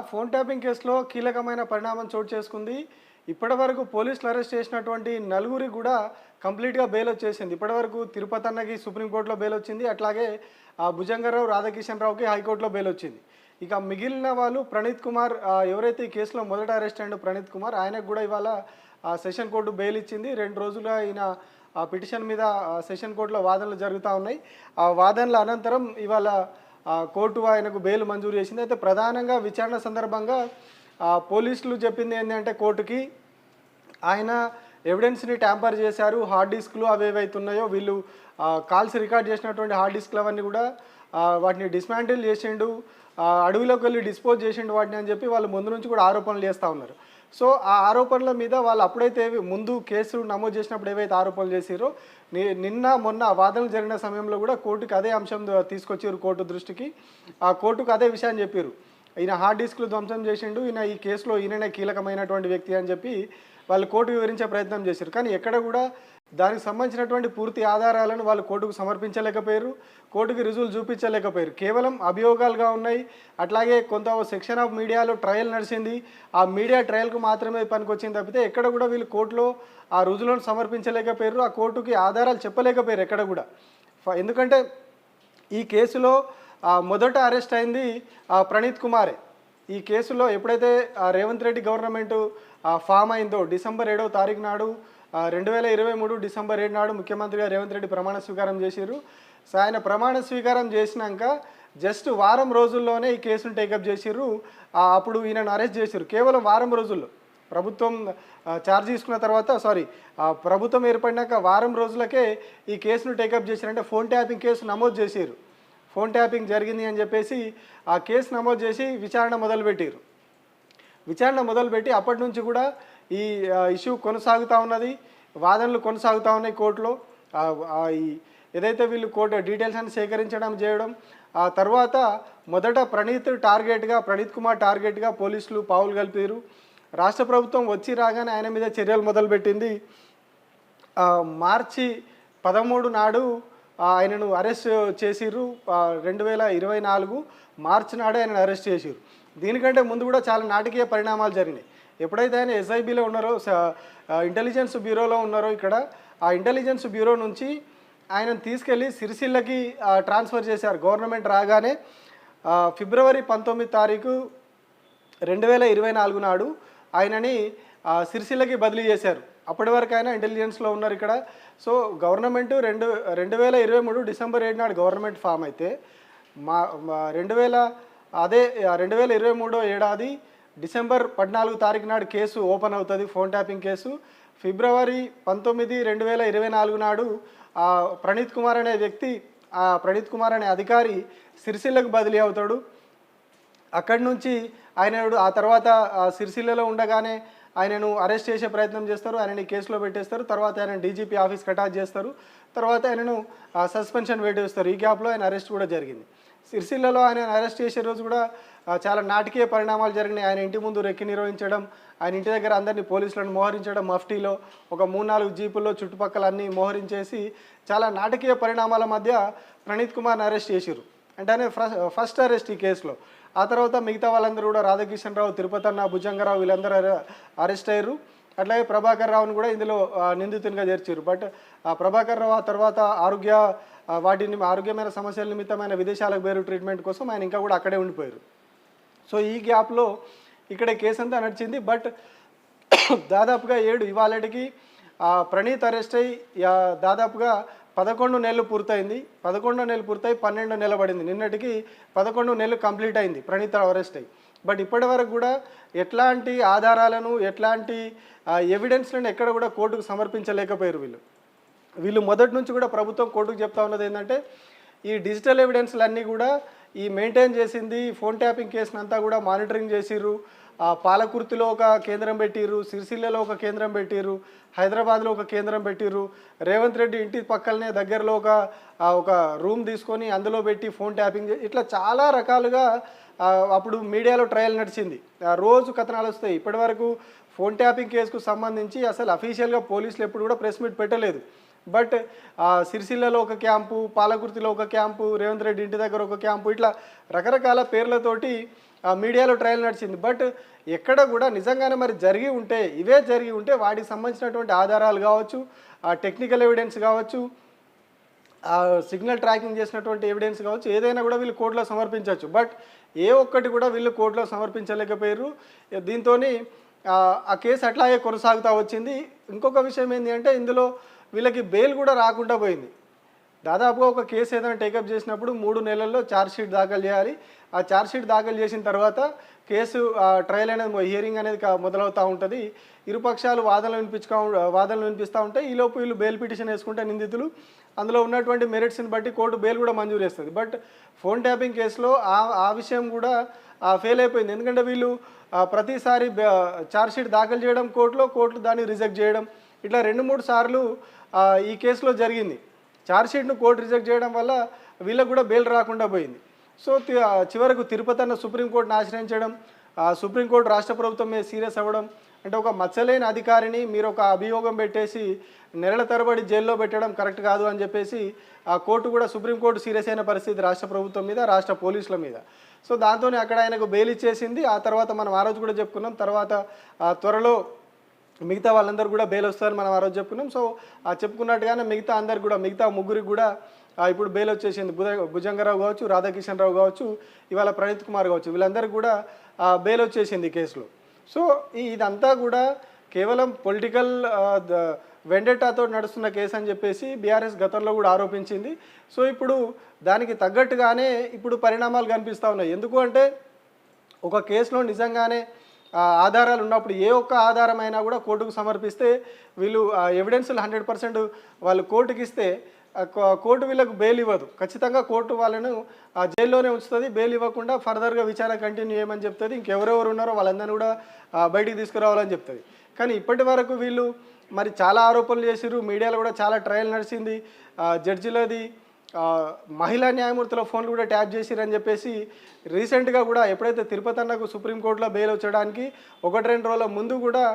Phone tapping కేసులో కీలకమైన పరిణామం చోటు చేసుకుంది. ఇప్పటివరకు పోలీసులు అరెస్ట్ చేసినటువంటి నలుగురికి కూడా కంప్లీట్‌గా బెయిల్ వచ్చేసింది. ఇప్పటివరకు తిరుపతి అన్నకి సుప్రీంకోర్టులో బెయిల్ వచ్చింది. అట్లాగే భుజంగరావు, రాధాకిషన్ రావుకి హైకోర్టులో బెయిల్ వచ్చింది. ఇక మిగిలిన వాళ్ళు ప్రణీత్ కుమార్ ఎవరైతే ఈ కేసులో మొదట అరెస్ట్ అయ్యిండో ప్రణీత్ కుమార్ ఆయనకు కూడా ఇవాళ సెషన్ కోర్టు బెయిల్ ఇచ్చింది. 2 రోజులుగా ఈయన పిటిషన్ మీద సెషన్ కోర్టులో వాదనలు జరుగుతూ ఉన్నాయి. ఆ వాదనల అనంతరం ఇవాళ కోర్టు ఆయనకు బెయిల్ మంజూరు చేసింది. అయితే ప్రధానంగా విచారణ సందర్భంగా పోలీసులు చెప్పింది ఏంటంటే కోర్టుకి ఆయన ఎవిడెన్స్ని ట్యాంపర్ చేశారు. హార్డ్ డిస్క్లు అవి ఏవైతే ఉన్నాయో వీళ్ళు కాల్స్ రికార్డ్ చేసినటువంటి హార్డ్ డిస్క్లు అవన్నీ కూడా వాటిని డిస్మాంటిల్ చేసిండు, అడవిలోకి వెళ్ళి డిస్పోజ్ చేసిండు వాటిని అని చెప్పి వాళ్ళు ముందు నుంచి కూడా ఆరోపణలు చేస్తూ ఉన్నారు. సో ఆ ఆరోపణల మీద వాళ్ళు అప్పుడైతే ముందు కేసు నమోదు చేసినప్పుడు ఏవైతే ఆరోపణలు చేసిరో నిన్న మొన్న వాదనలు జరిగిన సమయంలో కూడా కోర్టుకి అదే అంశం తీసుకొచ్చారు కోర్టు దృష్టికి. ఆ కోర్టుకు అదే విషయాన్ని చెప్పారు. ఈయన హార్డ్ డిస్క్లు ధ్వంసం చేసిండు, ఈయన ఈ కేసులో ఈయననే కీలకమైనటువంటి వ్యక్తి అని చెప్పి వాళ్ళు కోర్టు వివరించే ప్రయత్నం చేశారు. కానీ ఎక్కడ కూడా దానికి సంబంధించినటువంటి పూర్తి ఆధారాలను వాళ్ళు కోర్టుకు సమర్పించలేకపోయారు, కోర్టుకి రుజువులు చూపించలేకపోయారు. కేవలం అభియోగాలుగా ఉన్నాయి. అట్లాగే కొంత సెక్షన్ ఆఫ్ మీడియాలో ట్రయల్ నడిచింది, ఆ మీడియా ట్రయల్కు మాత్రమే పనికొచ్చింది తప్పితే ఎక్కడ కూడా వీళ్ళు కోర్టులో ఆ రుజువులను సమర్పించలేకపోయారు, ఆ కోర్టుకి ఆధారాలు చెప్పలేకపోయారు ఎక్కడ కూడా. ఎందుకంటే ఈ కేసులో మొదట అరెస్ట్ అయింది ప్రణీత్ కుమారే. ఈ కేసులో ఎప్పుడైతే రేవంత్ రెడ్డి గవర్నమెంట్ ఫామ్ అయిందో డిసెంబర్ 7వ తారీఖు నాడు 2023 డిసెంబర్ 7 నాడు ముఖ్యమంత్రిగా రేవంత్ రెడ్డి ప్రమాణ స్వీకారం చేశారు. సో ఆయన ప్రమాణ స్వీకారం చేసినాక జస్ట్ వారం రోజుల్లోనే ఈ కేసును టేకప్ చేసిర్రు. అప్పుడు ఈయనను అరెస్ట్ చేశారు కేవలం వారం రోజుల్లో. ప్రభుత్వం ఛార్జ్ తీసుకున్న తర్వాత ప్రభుత్వం ఏర్పడినాక వారం రోజులకే ఈ కేసును టేకప్ చేశారంటే ఫోన్ ట్యాపింగ్ కేసు నమోదు చేశారు. ఫోన్ ట్యాపింగ్ జరిగింది అని చెప్పేసి ఆ కేసు నమోదు చేసి విచారణ మొదలుపెట్టారు. విచారణ మొదలుపెట్టి అప్పటి నుంచి కూడా ఈ ఇష్యూ కొనసాగుతూ ఉన్నది, వాదనలు కొనసాగుతూ ఉన్నాయి కోర్టులో. ఏదైతే వీళ్ళు కోర్టు డీటెయిల్స్ అని సేకరించడం చేయడం, ఆ తర్వాత మొదట ప్రణీత్ కుమార్ టార్గెట్గా పోలీసులు పావులు కలిపారు. రాష్ట్ర ప్రభుత్వం వచ్చి రాగానే ఆయన మీద చర్యలు మొదలుపెట్టింది. మార్చి 13 నాడు ఆయనను అరెస్ట్ చేసిర్రు. 2024 మార్చి నాడే ఆయనను అరెస్ట్ చేసిర్రు. దీనికంటే ముందు కూడా చాలా నాటకీయ పరిణామాలు జరిగినాయి. ఎప్పుడైతే ఆయన ఎస్ఐబిలో ఉన్నారో, ఇంటెలిజెన్స్ బ్యూరోలో ఉన్నారో ఇక్కడ, ఆ ఇంటెలిజెన్స్ బ్యూరో నుంచి ఆయనను తీసుకెళ్ళి సిరిసిల్లకి ట్రాన్స్ఫర్ చేశారు. గవర్నమెంట్ రాగానే ఫిబ్రవరి 19 తారీఖు 2024 నాడు ఆయనని సిరిసిల్లకి బదిలీ చేశారు. అప్పటి వరకు ఆయన ఇంటెలిజెన్స్లో ఉన్నారు ఇక్కడ. సో గవర్నమెంట్ 2023 డిసెంబర్ 7 నాడు గవర్నమెంట్ ఫామ్ అయితే 2023 ఏడాది డిసెంబర్ 14 తారీఖు నాడు కేసు ఓపెన్ అవుతుంది, ఫోన్ ట్యాపింగ్ కేసు. ఫిబ్రవరి 19, 2024 నాడు ప్రణీత్ కుమార్ అనే వ్యక్తి, ప్రణీత్ కుమార్ అనే అధికారి సిరిసిల్లకు బదిలీ అవుతాడు. అక్కడి నుంచి ఆ తర్వాత సిరిసిల్లలో ఉండగానే ఆయనను అరెస్ట్ చేసే ప్రయత్నం చేస్తారు, ఆయనని కేసులో పెట్టేస్తారు. తర్వాత ఆయన డీజీపీ ఆఫీస్కి అటాచ్ చేస్తారు. తర్వాత ఆయనను సస్పెన్షన్ వేసేస్తారు. ఈ గ్యాప్లో ఆయన అరెస్ట్ కూడా జరిగింది. సిరిసిల్లలో ఆయన అరెస్ట్ చేసే రోజు కూడా చాలా నాటకీయ పరిణామాలు జరిగినాయి. ఆయన ఇంటి ముందు రెక్కి నిర్వహించడం, ఆయన ఇంటి దగ్గర అందరినీ పోలీసులను మోహరించడం, మఫ్టీలో ఒక 3-4 జీపుల్లో చుట్టుపక్కల అన్నీ మోహరించేసి చాలా నాటకీయ పరిణామాల మధ్య ప్రణీత్ కుమార్ని అరెస్ట్ చేశారు. అంటే ఆయన ఫస్ట్ అరెస్ట్ ఈ కేసులో. ఆ తర్వాత మిగతా వాళ్ళందరూ కూడా రాధాకిషన్ రావు, తిరుపతి అన్న, భుజంగరావు వీళ్ళందరూ అరెస్ట్ అయ్యారు. అట్లాగే ప్రభాకర్ రావును కూడా ఇందులో నిందితునిగా చేర్చారు. బట్ ప్రభాకర్ రావు ఆ తర్వాత ఆరోగ్యమైన సమస్యల నిమిత్తమైన విదేశాలకు వేరు ట్రీట్మెంట్ కోసం ఆయన ఇంకా కూడా అక్కడే ఉండిపోయారు. సో ఈ గ్యాప్లో ఇక్కడ కేసు అంతా నడిచింది. బట్ దాదాపుగా ఇవాళకి ప్రణీత్ అరెస్ట్ అయ్యి దాదాపుగా 11 నెలలు పూర్తయింది. 11 నెలలు పూర్తయి 12 నెలలు పడింది. నిన్నటికి 11 నెలలు కంప్లీట్ అయింది ప్రణీత్ అరెస్ట్ అయ్యి. బట్ ఇప్పటి వరకు కూడా ఎట్లాంటి ఆధారాలను, ఎట్లాంటి ఎవిడెన్స్లను ఎక్కడ కూడా కోర్టుకు సమర్పించలేకపోయారు వీళ్ళు మొదటి నుంచి కూడా ప్రభుత్వం కోర్టుకు చెప్తా ఉన్నది ఏంటంటే ఈ డిజిటల్ ఎవిడెన్స్లన్నీ కూడా ఈ మెయింటైన్ చేసింది ఫోన్ ట్యాపింగ్ కేసునంతా కూడా మానిటరింగ్ చేసిర్రు. పాలకుర్తిలో ఒక కేంద్రం పెట్టిర్రు, సిరిసిల్లలో ఒక కేంద్రం పెట్టిర్రు, హైదరాబాద్లో ఒక కేంద్రం పెట్టిర్రు, రేవంత్ రెడ్డి ఇంటి పక్కనే దగ్గరలో ఒక రూమ్ తీసుకొని అందులో పెట్టి ఫోన్ ట్యాపింగ్ ఇట్లా చాలా రకాలుగా అప్పుడు మీడియాలో ట్రయల్ నడిచింది. రోజు కథనాలు వస్తాయి. ఇప్పటివరకు ఫోన్ ట్యాపింగ్ కేసుకు సంబంధించి అసలు అఫీషియల్గా పోలీసులు ఎప్పుడు కూడా ప్రెస్ మీట్ పెట్టలేదు. బట్ సిరిసిల్లలో ఒక క్యాంపు, పాలకుర్తిలో ఒక క్యాంపు, రేవంత్ రెడ్డి ఇంటి దగ్గర ఒక క్యాంపు, ఇట్లా రకరకాల పేర్లతోటి మీడియాలో ట్రయల్ నడిచింది. బట్ ఎక్కడ కూడా నిజంగానే మరి ఇవే జరిగి ఉంటే వాటికి సంబంధించినటువంటి ఆధారాలు కావచ్చు, టెక్నికల్ ఎవిడెన్స్ కావచ్చు, సిగ్నల్ ట్రాకింగ్ చేసినటువంటి ఎవిడెన్స్ కావచ్చు, ఏదైనా కూడా వీళ్ళు కోర్టులో సమర్పించవచ్చు. బట్ ఏ ఒక్కటి కూడా వీళ్ళు కోర్టులో సమర్పించలేకపోయారు. దీంతో ఆ కేసు అట్లాగే కొనసాగుతూ వచ్చింది. ఇంకొక విషయం ఏంటి అంటే ఇందులో వీళ్ళకి బెయిల్ కూడా రాకుండా పోయింది. దాదాపుగా ఒక కేసు ఏదైనా టేకప్ చేసినప్పుడు 3 నెలల్లో ఛార్జ్షీట్ దాఖలు చేయాలి. ఆ ఛార్జ్షీట్ దాఖలు చేసిన తర్వాత కేసు ట్రయల్ అనేది హియరింగ్ అనేది మొదలవుతూ ఉంటుంది. ఇరుపక్షాలు వాదనలు వినిపిస్తూ ఉంటాయి. ఈలోపు వీళ్ళు బెయిల్ పిటిషన్ వేసుకుంటే నిందితులు అందులో ఉన్నటువంటి మెరిట్స్ని బట్టి కోర్టు బెయిల్ కూడా మంజూరు చేస్తుంది. బట్ ఫోన్ ట్యాపింగ్ కేసులో ఆ విషయం కూడా ఫెయిల్ అయిపోయింది. ఎందుకంటే వీళ్ళు ప్రతిసారి ఛార్జ్షీట్ దాఖలు చేయడం కోర్టు దాన్ని రిజెక్ట్ చేయడం, ఇట్లా 2-3 సార్లు ఈ కేసులో జరిగింది. ఛార్జ్షీట్ను కోర్టు రిజెక్ట్ చేయడం వల్ల వీళ్ళకు కూడా బెయిల్ రాకుండా పోయింది. సో చివరకు తిరుపతి అన్న సుప్రీంకోర్టును ఆశ్రయించడం, సుప్రీంకోర్టు రాష్ట్ర ప్రభుత్వం మీద సీరియస్ అవ్వడం, అంటే ఒక మచ్చలేని అధికారిని మీరు ఒక అభియోగం పెట్టేసి నెలల తరబడి జైల్లో పెట్టడం కరెక్ట్ కాదు అని చెప్పేసి ఆ కోర్టు కూడా సుప్రీంకోర్టు సీరియస్ అయిన పరిస్థితి రాష్ట్ర ప్రభుత్వం మీద, రాష్ట్ర పోలీసుల మీద. సో దాంతో అక్కడ ఆయనకు బెయిల్ ఇచ్చేసింది. ఆ తర్వాత మనం ఆ రోజు కూడా చెప్పుకున్నాం. తర్వాత త్వరలో మిగతా వాళ్ళందరూ కూడా బెయిల్ వస్తారని మనం ఆ రోజు చెప్పుకున్నాం. సో చెప్పుకున్నట్టుగానే మిగతా ముగ్గురికి కూడా ఇప్పుడు బెయిల్ వచ్చేసింది. భుజంగరావు కావచ్చు, రాధాకిషన్ రావు కావచ్చు, ఇవాళ ప్రణీత్ కుమార్ కావచ్చు, వీళ్ళందరికీ కూడా బెయిల్ వచ్చేసింది ఈ కేసులో. సో ఇదంతా కూడా కేవలం పొలిటికల్ వెండెటాతో నడుస్తున్న కేసు అని చెప్పేసి బీఆర్ఎస్ గతంలో కూడా ఆరోపించింది. సో ఇప్పుడు దానికి తగ్గట్టుగానే ఇప్పుడు పరిణామాలు కనిపిస్తూ ఉన్నాయి. ఎందుకు అంటే ఒక కేసులో నిజంగానే ఆధారాలు ఉన్నప్పుడు ఏ ఒక్క ఆధారమైనా కూడా కోర్టుకు సమర్పిస్తే వీళ్ళు ఎవిడెన్స్లు 100% వాళ్ళు కోర్టుకి ఇస్తే కోర్టు వీళ్ళకు బెయిల్ ఇవ్వదు. ఖచ్చితంగా కోర్టు వాళ్ళను జైల్లోనే ఉంచుతుంది. బెయిల్ ఇవ్వకుండా ఫర్దర్గా విచారణ కంటిన్యూ చేయమని చెప్తుంది. ఇంకెవరెవరు ఉన్నారో వాళ్ళందరినీ కూడా బయటికి తీసుకురావాలని చెప్తుంది. కానీ ఇప్పటి వరకు వీళ్ళు మరి చాలా ఆరోపణలు చేసిర్రు. మీడియాలో కూడా చాలా ట్రయల్ నడిచింది. జడ్జిలది మహిళా న్యాయమూర్తుల ఫోన్లు కూడా ట్యాప్ చేసిరని చెప్పేసి రీసెంట్గా కూడా ఎప్పుడైతే తిరుపతి అన్నకు సుప్రీంకోర్టులో బెయిల్ వచ్చడానికి 1-2 రోజుల ముందు కూడా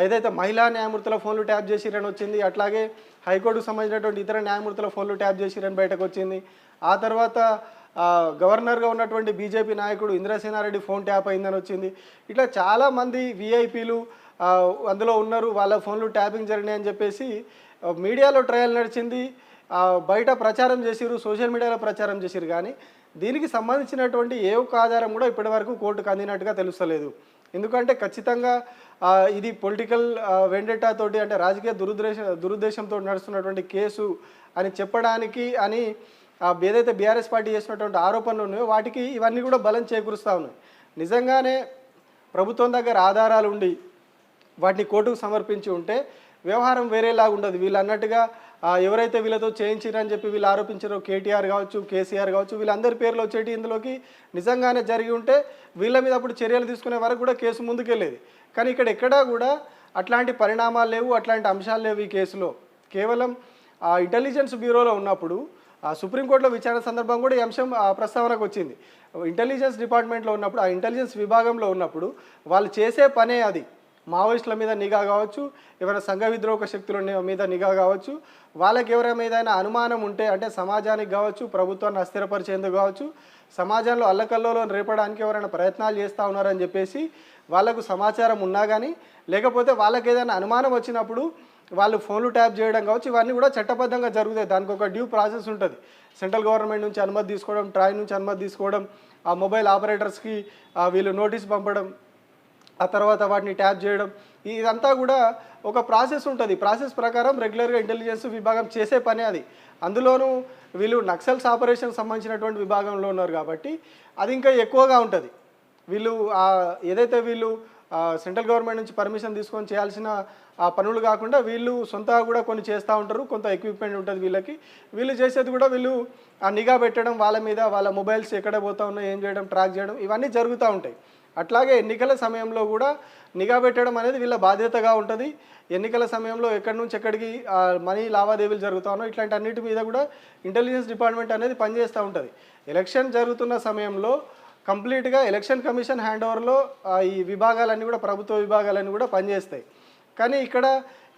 ఏదైతే మహిళా న్యాయమూర్తుల ఫోన్లు ట్యాప్ చేసిరని వచ్చింది. అట్లాగే హైకోర్టుకు సంబంధించినటువంటి ఇతర న్యాయమూర్తుల ఫోన్లు ట్యాప్ చేసిరని బయటకు వచ్చింది. ఆ తర్వాత గవర్నర్గా ఉన్నటువంటి బీజేపీ నాయకుడు ఇంద్రసేనారెడ్డి ఫోన్ ట్యాప్ అయిందని వచ్చింది. ఇట్లా చాలామంది విఐపీలు అందులో ఉన్నారు, వాళ్ళ ఫోన్లు ట్యాపింగ్ జరిగినాయని చెప్పేసి మీడియాలో ట్రయల్ నడిచింది. బయట ప్రచారం చేసిరు, సోషల్ మీడియాలో ప్రచారం చేసిరు. కానీ దీనికి సంబంధించినటువంటి ఏ ఒక్క ఆధారం కూడా ఇప్పటివరకు కోర్టుకు అందినట్టుగా తెలుస్తలేదు. ఎందుకంటే ఖచ్చితంగా ఇది పొలిటికల్ వెండెటాతోటి, అంటే రాజకీయ దురుద్దేశంతో నడుస్తున్నటువంటి కేసు అని చెప్పడానికి అని ఏదైతే బీఆర్ఎస్ పార్టీ చేసినటువంటి ఆరోపణలు ఉన్నాయో వాటికి ఇవన్నీ కూడా బలం చేకూరుస్తూ ఉన్నాయి. నిజంగానే ప్రభుత్వం దగ్గర ఆధారాలు ఉండి వాటిని కోర్టుకు సమర్పించి ఉంటే వ్యవహారం వేరేలాగా ఉండదు. వీళ్ళు అన్నట్టుగా ఎవరైతే వీళ్ళతో చేయించారని చెప్పి వీళ్ళు ఆరోపించారో కేటీఆర్ కావచ్చు, కేసీఆర్ కావచ్చు, వీళ్ళందరి పేర్లు వచ్చేటి ఇందులోకి నిజంగానే జరిగి ఉంటే వీళ్ళ మీద అప్పుడు చర్యలు తీసుకునే వరకు కూడా కేసు ముందుకెళ్ళేది. కానీ ఇక్కడ ఎక్కడా కూడా అట్లాంటి పరిణామాలు లేవు, అట్లాంటి అంశాలు లేవు ఈ కేసులో. కేవలం ఇంటెలిజెన్స్ బ్యూరోలో ఉన్నప్పుడు సుప్రీంకోర్టులో విచారణ సందర్భం కూడా ఈ అంశం ప్రస్తావనకు వచ్చింది. ఇంటెలిజెన్స్ డిపార్ట్మెంట్లో ఉన్నప్పుడు, ఆ ఇంటెలిజెన్స్ విభాగంలో ఉన్నప్పుడు వాళ్ళు చేసే పనే అది. మావోయిస్టుల మీద నిఘా కావచ్చు, ఎవరైనా సంఘ విద్రోహక శక్తుల మీద నిఘా కావచ్చు, వాళ్ళకి ఎవరైనా ఏదైనా అనుమానం ఉంటే, అంటే సమాజానికి కావచ్చు, ప్రభుత్వాన్ని అస్థిరపరిచేందుకు కావచ్చు, సమాజంలో అల్లకల్లోలను రేపడానికి ఎవరైనా ప్రయత్నాలు చేస్తూ ఉన్నారని చెప్పేసి వాళ్ళకు సమాచారం ఉన్నా కానీ, లేకపోతే వాళ్ళకి ఏదైనా అనుమానం వచ్చినప్పుడు వాళ్ళు ఫోన్లు ట్యాప్ చేయడం కావచ్చు, ఇవన్నీ కూడా చట్టబద్ధంగా జరుగుతాయి. దానికి ఒక డ్యూ ప్రాసెస్ ఉంటుంది. సెంట్రల్ గవర్నమెంట్ నుంచి అనుమతి తీసుకోవడం, ట్రాయ్ నుంచి అనుమతి తీసుకోవడం, ఆ మొబైల్ ఆపరేటర్స్కి వీళ్ళు నోటీస్ పంపడం, ఆ తర్వాత వాటిని ట్యాప్ చేయడం, ఇదంతా కూడా ఒక ప్రాసెస్ ఉంటుంది. ప్రాసెస్ ప్రకారం రెగ్యులర్గా ఇంటెలిజెన్స్ విభాగం చేసే పనే అది. అందులోనూ వీళ్ళు నక్సల్స్ ఆపరేషన్ సంబంధించినటువంటి విభాగంలో ఉన్నారు కాబట్టి అది ఇంకా ఎక్కువగా ఉంటుంది. వీళ్ళు ఏదైతే వీళ్ళు సెంట్రల్ గవర్నమెంట్ నుంచి పర్మిషన్ తీసుకొని చేయాల్సిన పనులు కాకుండా వీళ్ళు సొంతగా కూడా కొన్ని చేస్తూ ఉంటారు. కొంత ఎక్విప్మెంట్ ఉంటుంది వీళ్ళకి. వీళ్ళు చేసేది కూడా వీళ్ళు నిఘా పెట్టడం, వాళ్ళ మీద వాళ్ళ మొబైల్స్ ఎక్కడ పోతూ ఉన్నాయో ఏం చేయడం, ట్రాక్ చేయడం, ఇవన్నీ జరుగుతూ ఉంటాయి. అట్లాగే ఎన్నికల సమయంలో కూడా నిఘా పెట్టడం అనేది వీళ్ళ బాధ్యతగా ఉంటుంది. ఎన్నికల సమయంలో ఎక్కడి నుంచి ఎక్కడికి మనీ లావాదేవీలు జరుగుతూ ఉన్నాయో ఇట్లాంటి అన్నిటి మీద కూడా ఇంటెలిజెన్స్ డిపార్ట్మెంట్ అనేది పనిచేస్తూ ఉంటుంది. ఎలక్షన్ జరుగుతున్న సమయంలో కంప్లీట్గా ఎలక్షన్ కమిషన్ హ్యాండ్ ఓవర్లో ఈ విభాగాలన్నీ కూడా, ప్రభుత్వ విభాగాలన్నీ కూడా పనిచేస్తాయి. కానీ ఇక్కడ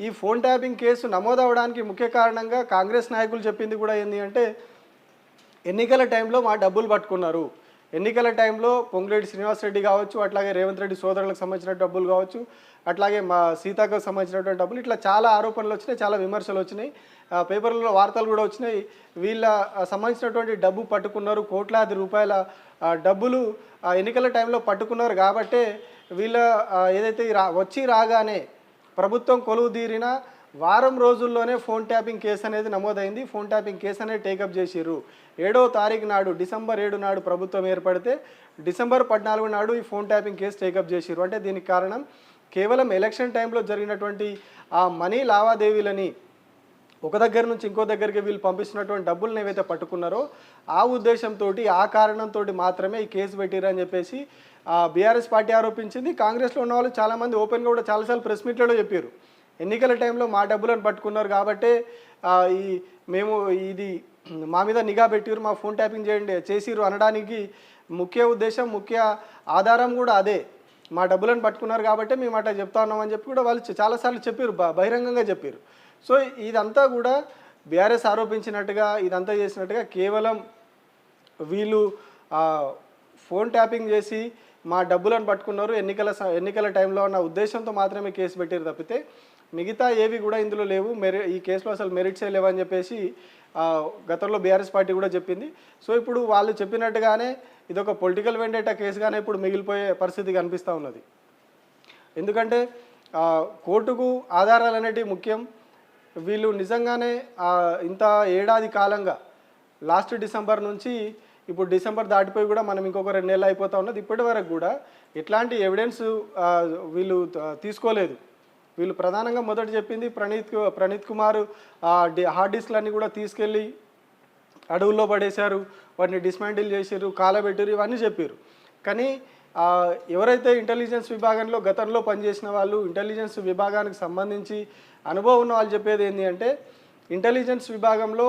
ఈ ఫోన్ ట్యాపింగ్ కేసు నమోదవడానికి ముఖ్య కారణంగా కాంగ్రెస్ నాయకులు చెప్పింది కూడా ఏంటి అంటే, ఎన్నికల టైంలో మా డబ్బులు పట్టుకున్నారు, ఎన్నికల టైంలో పొంగులేటి శ్రీనివాసరెడ్డి కావచ్చు, అట్లాగే రేవంత్ రెడ్డి సోదరులకు సంబంధించిన డబ్బులు కావచ్చు, అట్లాగే మా సీతకు సంబంధించినటువంటి డబ్బులు, ఇట్లా చాలా ఆరోపణలు వచ్చినాయి, చాలా విమర్శలు వచ్చినాయి, పేపర్లలో వార్తలు కూడా వచ్చినాయి. వీళ్ళ సంబంధించినటువంటి డబ్బు పట్టుకున్నారు, కోట్లాది రూపాయల డబ్బులు ఎన్నికల టైంలో పట్టుకున్నారు. కాబట్టే వీళ్ళ ఏదైతే వచ్చి రాగానే ప్రభుత్వం కొలువు తీరిన వారం రోజుల్లోనే ఫోన్ ట్యాపింగ్ కేసు అనేది నమోదైంది. ఫోన్ ట్యాపింగ్ కేసు అనేది టేకప్ చేసిర్రు. 7వ తారీఖు నాడు, డిసెంబర్ 7 నాడు ప్రభుత్వం ఏర్పడితే డిసెంబర్ 14 నాడు ఈ ఫోన్ ట్యాపింగ్ కేసు టేకప్ చేసిర్రు. అంటే దీనికి కారణం కేవలం ఎలక్షన్ టైంలో జరిగినటువంటి ఆ మనీ లావాదేవీలని ఒక దగ్గర నుంచి ఇంకో దగ్గరికి వీళ్ళు పంపిస్తున్నటువంటి డబ్బులను ఏవైతే పట్టుకున్నారో ఆ ఉద్దేశంతో, ఆ కారణంతో మాత్రమే ఈ కేసు పెట్టిరని చెప్పేసి బీఆర్ఎస్ పార్టీ ఆరోపించింది. కాంగ్రెస్లో ఉన్న వాళ్ళు చాలామంది ఓపెన్గా కూడా చాలాసార్లు ప్రెస్ మీట్లలో చెప్పారు, ఎన్నికల టైంలో మా డబ్బులను పట్టుకున్నారు కాబట్టే ఈ మేము ఇది మా మీద నిఘా పెట్టిరు, మా ఫోన్ ట్యాపింగ్ చేసిరు అనడానికి ముఖ్య ఉద్దేశం, ముఖ్య ఆధారం కూడా అదే. మా డబ్బులను పట్టుకున్నారు కాబట్టి మేము అట్లా చెప్తా ఉన్నామని చెప్పి కూడా వాళ్ళు చాలాసార్లు చెప్పారు, బహిరంగంగా చెప్పారు. సో ఇదంతా కూడా బీఆర్ఎస్ ఆరోపించినట్టుగా, ఇదంతా చేసినట్టుగా కేవలం వీళ్ళు ఫోన్ ట్యాపింగ్ చేసి మా డబ్బులను పట్టుకున్నారు, ఎన్నికల టైంలో ఉన్న ఉద్దేశంతో మాత్రమే కేసు పెట్టారు తప్పితే మిగతా ఏవి కూడా ఇందులో లేవు, ఈ కేసులో అసలు మెరిట్సే లేవని చెప్పేసి గతంలో బీఆర్ఎస్ పార్టీ కూడా చెప్పింది. సో ఇప్పుడు వాళ్ళు చెప్పినట్టుగానే ఇదొక పొలిటికల్ వెండేటా కేసుగానే ఇప్పుడు మిగిలిపోయే పరిస్థితి కనిపిస్తూ ఉన్నది. ఎందుకంటే కోర్టుకు ఆధారాలు అనేటివి ముఖ్యం. వీళ్ళు నిజంగానే ఇంత ఏడాది కాలంగా లాస్ట్ డిసెంబర్ నుంచి ఇప్పుడు డిసెంబర్ దాటిపోయి కూడా మనం ఇంకొక 2 నెలలు అయిపోతూ ఉన్నది, ఇప్పటి వరకు కూడా ఎట్లాంటి ఎవిడెన్స్ వీళ్ళు తీసుకోలేదు. వీళ్ళు ప్రధానంగా మొదట చెప్పింది ప్రణీత్ కుమార్ హార్డ్ డిస్క్లన్నీ కూడా తీసుకెళ్ళి అడవుల్లో పడేశారు, వాటిని డిస్మాంటిల్ చేశారు, కాలబెట్టారు, ఇవన్నీ చెప్పారు. కానీ ఎవరైతే ఇంటెలిజెన్స్ విభాగంలో గతంలో పనిచేసిన వాళ్ళు, ఇంటెలిజెన్స్ విభాగానికి సంబంధించి అనుభవం ఉన్న వాళ్ళు చెప్పేది ఏంటి అంటే, ఇంటెలిజెన్స్ విభాగంలో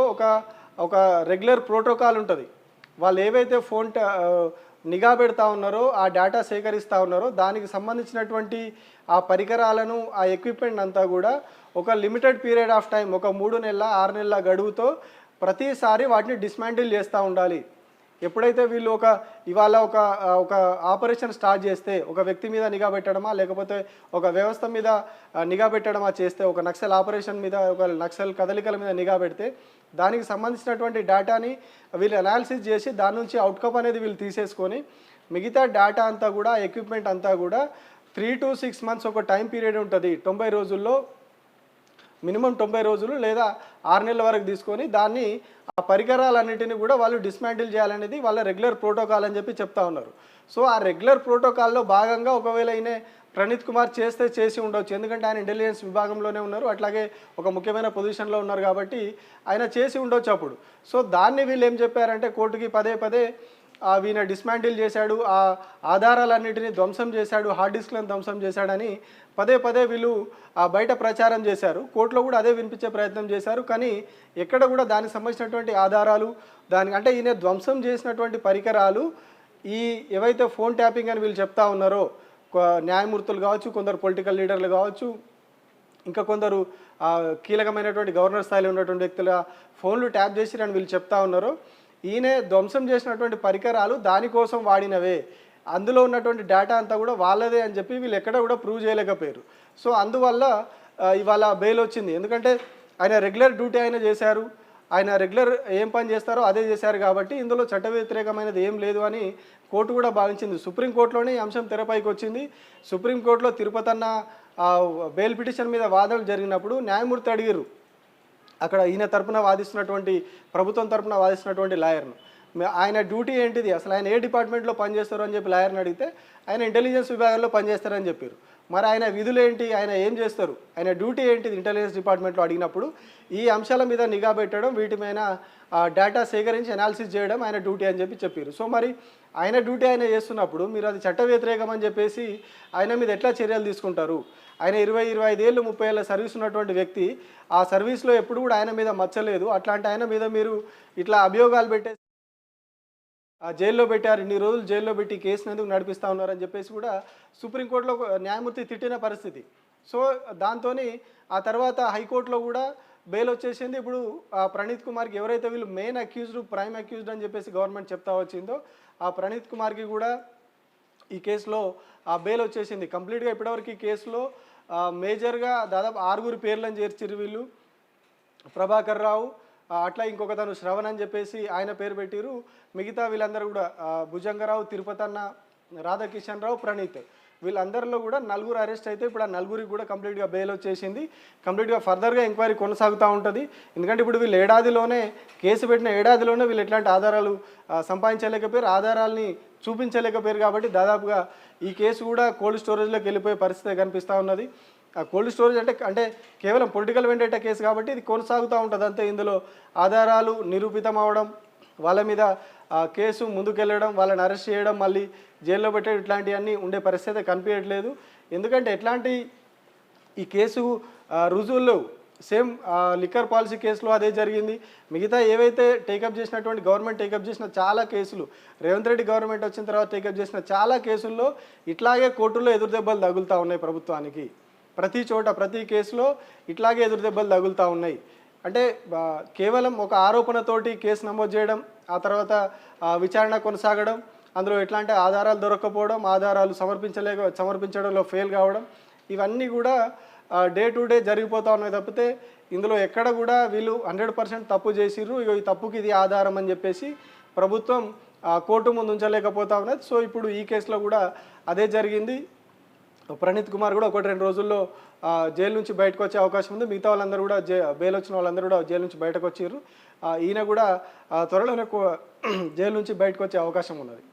ఒక రెగ్యులర్ ప్రోటోకాల్ ఉంటుంది. వాళ్ళు ఏవైతే నిఘా పెడతా ఉన్నారో, ఆ డేటా సేకరిస్తూ ఉన్నారో దానికి సంబంధించినటువంటి ఆ పరికరాలను, ఆ ఎక్విప్మెంట్ అంతా కూడా ఒక లిమిటెడ్ పీరియడ్ ఆఫ్ టైం, ఒక 3 నెలల 6 నెలల గడువుతో ప్రతిసారి వాటిని డిస్మాంటిల్ చేస్తూ ఉండాలి. ఎప్పుడైతే వీళ్ళు ఇవాళ ఒక ఆపరేషన్ స్టార్ట్ చేస్తే, ఒక వ్యక్తి మీద నిఘా పెట్టడమా లేకపోతే ఒక వ్యవస్థ మీద నిఘా పెట్టడమా చేస్తే, ఒక నక్సల్ ఆపరేషన్ మీద, ఒక నక్సల్ కదలికల మీద నిఘా పెడితే దానికి సంబంధించినటువంటి డేటాని వీళ్ళు అనాలిసిస్ చేసి దాని నుంచి అవుట్కమ్ అనేది వీళ్ళు తీసేసుకొని మిగతా డేటా అంతా కూడా, ఎక్విప్మెంట్ అంతా కూడా 3 to 6 months ఒక టైం పీరియడ్ ఉంటుంది. 90 రోజుల్లో మినిమం 90 రోజులు లేదా 6 నెలల వరకు తీసుకొని దాన్ని ఆ పరికరాలన్నింటినీ కూడా వాళ్ళు డిస్మాంటిల్ చేయాలనేది వాళ్ళ రెగ్యులర్ ప్రోటోకాల్ అని చెప్పి చెప్తా ఉన్నారు. సో ఆ రెగ్యులర్ ప్రోటోకాల్లో భాగంగా ఒకవేళ ఈయన ప్రణీత్ కుమార్ చేసి ఉండవచ్చు, ఎందుకంటే ఆయన ఇంటెలిజెన్స్ విభాగంలోనే ఉన్నారు, అట్లాగే ఒక ముఖ్యమైన పొజిషన్లో ఉన్నారు కాబట్టి ఆయన చేసి ఉండొచ్చు అప్పుడు. సో దాన్ని వీళ్ళు ఏం చెప్పారంటే కోర్టుకి పదే వీళ్ళ డిస్మాంటిల్ చేశాడు, ఆ ఆధారాలన్నింటినీ ధ్వంసం చేశాడు, హార్డ్ డిస్క్లను ధ్వంసం చేశాడని పదే వీళ్ళు బయట ప్రచారం చేశారు. కోర్టులో కూడా అదే వినిపించే ప్రయత్నం చేశారు. కానీ ఎక్కడ కూడా దానికి సంబంధించినటువంటి ఆధారాలు, అంటే ఈయన ధ్వంసం చేసినటువంటి పరికరాలు ఏవైతే ఫోన్ ట్యాపింగ్ అని వీళ్ళు చెప్తా ఉన్నారో, న్యాయమూర్తులు కావచ్చు, కొందరు పొలిటికల్ లీడర్లు కావచ్చు, ఇంకా కొందరు కీలకమైనటువంటి గవర్నర్ స్థాయిలో ఉన్నటువంటి వ్యక్తుల ఫోన్లు ట్యాప్ చేసిరని వీళ్ళు చెప్తా ఉన్నారు. ఈయన ధ్వంసం చేసినటువంటి పరికరాలు దానికోసం వాడినవే, అందులో ఉన్నటువంటి డేటా అంతా కూడా వాళ్ళదే అని చెప్పి వీళ్ళు ఎక్కడ కూడా ప్రూవ్ చేయలేకపోయారు. సో అందువల్ల ఇవాళ బెయిల్ వచ్చింది. ఎందుకంటే ఆయన రెగ్యులర్ డ్యూటీ ఆయన చేశారు, ఆయన రెగ్యులర్ ఏం పని చేస్తారో అదే చేశారు కాబట్టి ఇందులో చట్ట వ్యతిరేకమైనది ఏం లేదు అని కోర్టు కూడా భావించింది. సుప్రీంకోర్టులోనే ఈ అంశం తెరపైకి వచ్చింది. సుప్రీంకోర్టులో తిరుపతన్న బెయిల్ పిటిషన్ మీద వాదనలు జరిగినప్పుడు న్యాయమూర్తి అడిగారు, అక్కడ ఈయన తరపున వాదిస్తున్నటువంటి, ప్రభుత్వం తరపున వాదిస్తున్నటువంటి లాయర్ను, ఆయన డ్యూటీ ఏంటిది, అసలు ఆయన ఏ డిపార్ట్మెంట్లో పనిచేస్తారు అని చెప్పి లాయర్ని అడిగితే ఆయన ఇంటెలిజెన్స్ విభాగంలో పనిచేస్తారని చెప్పారు. మరి ఆయన విధులు ఏంటి, ఆయన ఏం చేస్తారు, ఆయన డ్యూటీ ఏంటిది ఇంటెలిజెన్స్ డిపార్ట్మెంట్లో అడిగినప్పుడు ఈ అంశాల మీద నిఘా పెట్టడం, వీటి మీద డేటా సేకరించి అనాలిసిస్ చేయడం ఆయన డ్యూటీ అని చెప్పారు. సో మరి ఆయన డ్యూటీ ఆయన చేస్తున్నప్పుడు మీరు అది చట్ట వ్యతిరేకం అని చెప్పేసి ఆయన మీద ఎట్లా చర్యలు తీసుకుంటారు? ఆయన 20-25 ఏళ్ళు 30 ఏళ్ళ సర్వీస్ ఉన్నటువంటి వ్యక్తి, ఆ సర్వీస్లో ఎప్పుడు కూడా ఆయన మీద మచ్చలేదు, అట్లాంటి ఆయన మీద మీరు ఇట్లా అభియోగాలు పెట్టే జైల్లో పెట్టారు, ఇన్ని రోజులు జైల్లో పెట్టి కేసును ఎందుకు నడిపిస్తూ ఉన్నారని చెప్పేసి కూడా సుప్రీంకోర్టులో న్యాయమూర్తి తిట్టిన పరిస్థితి. సో దాంతో ఆ తర్వాత హైకోర్టులో కూడా బెయిల్ వచ్చేసింది. ఇప్పుడు ప్రణీత్ కుమార్కి ఎవరైతే వీళ్ళు మెయిన్ అక్యూజ్డ్, ప్రైమ్ అక్యూజ్డ్ అని చెప్పేసి గవర్నమెంట్ చెప్తా వచ్చిందో ఆ ప్రణీత్ కుమార్కి కూడా ఈ కేసులో బెయిల్ వచ్చేసింది కంప్లీట్గా. ఇప్పటివరకు ఈ కేసులో మేజర్గా దాదాపు 6 పేర్లను చేర్చిరు వీళ్ళు. ప్రభాకర్ రావు, అట్లా ఇంకొకతను శ్రవణ్ అని చెప్పేసి ఆయన పేరు పెట్టిరు. మిగతా వీళ్ళందరూ కూడా భుజంగరావు, తిరుపతన్న, రాధాకిషన్ రావు, ప్రణీత్, వీళ్ళందరిలో కూడా 4 అరెస్ట్ అయితే ఇప్పుడు ఆ 4కి కూడా కంప్లీట్గా బెయిల్ వచ్చేసింది. కంప్లీట్గా ఫర్దర్గా ఎంక్వైరీ కొనసాగుతూ ఉంటుంది. ఎందుకంటే ఇప్పుడు వీళ్ళు కేసు పెట్టిన ఏడాదిలోనే వీళ్ళు ఎట్లాంటి ఆధారాలు సంపాదించలేకపోయారు, ఆధారాలని చూపించలేకపోయారు. కాబట్టి దాదాపుగా ఈ కేసు కూడా కోల్డ్ స్టోరేజ్లోకి వెళ్ళిపోయే పరిస్థితి కనిపిస్తూ ఉన్నది. కోల్డ్ స్టోరేజ్ అంటే కేవలం పొలిటికల్ వెండేటా కేసు కాబట్టి ఇది కొనసాగుతూ ఉంటుంది అంతే. ఇందులో ఆధారాలు నిరూపితం అవడం, వాళ్ళ మీద కేసు ముందుకెళ్ళడం, వాళ్ళని అరెస్ట్ చేయడం, మళ్ళీ జైల్లో పెట్టడం, ఇట్లాంటివన్నీ ఉండే పరిస్థితి కనిపించట్లేదు. ఎందుకంటే ఈ కేసు రుజువులు సేమ్ లిక్కర్ పాలసీ కేసులో అదే జరిగింది. మిగతా ఏవైతే టేకప్ చేసినటువంటి గవర్నమెంట్ టేకప్ చేసిన చాలా కేసులు, రేవంత్ రెడ్డి గవర్నమెంట్ వచ్చిన తర్వాత టేకప్ చేసిన చాలా కేసుల్లో ఇట్లాగే కోర్టుల్లో ఎదురుదెబ్బలు తగులుతూ ఉన్నాయి ప్రభుత్వానికి. ప్రతి చోట ప్రతి కేసులో ఇట్లాగే ఎదురుదెబ్బలు తగులుతూ ఉన్నాయి. అంటే కేవలం ఒక ఆరోపణతోటి కేసు నమోదు చేయడం, ఆ తర్వాత విచారణ కొనసాగడం, అందులో ఎట్లాంటి ఆధారాలు దొరకకపోవడం, ఆధారాలు సమర్పించడంలో ఫెయిల్ కావడం, ఇవన్నీ కూడా డే టు డే జరిగిపోతూ ఉన్నాయి తప్పితే ఇందులో ఎక్కడ కూడా వీళ్ళు 100% తప్పు చేసిర్రు, ఈ తప్పుకి ఇది ఆధారం అని చెప్పేసి ప్రభుత్వం కోర్టు ముందు ఉంచలేకపోతా ఉన్నది. సో ఇప్పుడు ఈ కేసులో కూడా అదే జరిగింది. ప్రణీత్ కుమార్ కూడా 1-2 రోజుల్లో జైలు నుంచి బయటకు వచ్చే అవకాశం ఉంది. మిగతా వాళ్ళందరూ కూడా బెయిల్ వచ్చిన వాళ్ళందరూ కూడా జైలు నుంచి బయటకు వచ్చారు. ఈయన కూడా త్వరలోనే జైలు నుంచి బయటకు వచ్చే అవకాశం ఉన్నది.